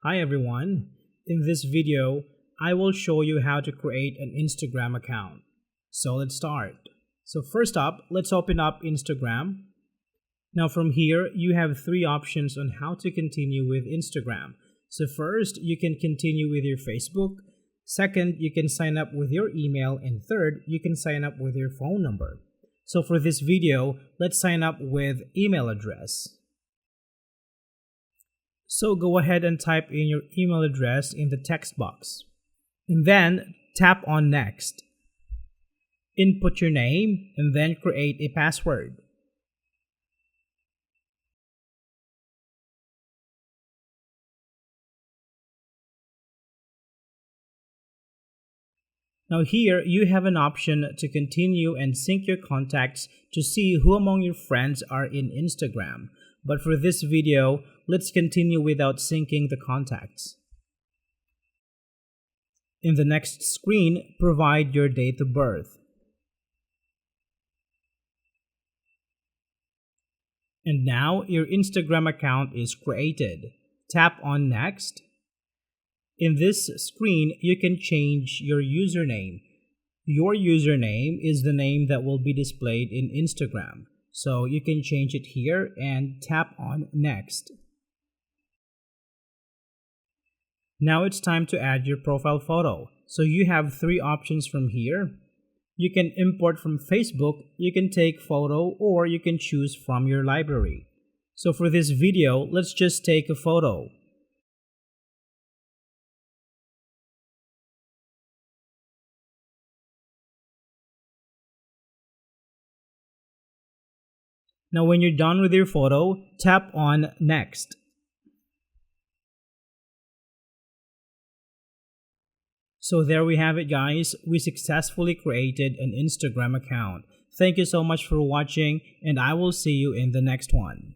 Hi everyone. In this video, I will show you how to create an Instagram account. So let's start. So first up, let's open up Instagram. Now from here, you have three options on how to continue with Instagram. So first, you can continue with your Facebook. Second, you can sign up with your email. And third, you can sign up with your phone number. So for this video, let's sign up with email address. So go ahead and type in your email address in the text box. And then tap on Next. Input your name and then create a password. Now here, you have an option to continue and sync your contacts to see who among your friends are in Instagram. But for this video, let's continue without syncing the contacts. In the next screen, provide your date of birth. And now your Instagram account is created. Tap on Next. In this screen, you can change your username. Your username is the name that will be displayed in Instagram. So you can change it here and tap on Next. Now it's time to add your profile photo. So you have three options from here. You can import from Facebook, you can take photo, or you can choose from your library. So for this video, let's just take a photo. Now when you're done with your photo, tap on Next. So there we have it, guys. We successfully created an Instagram account. Thank you so much for watching, and I will see you in the next one.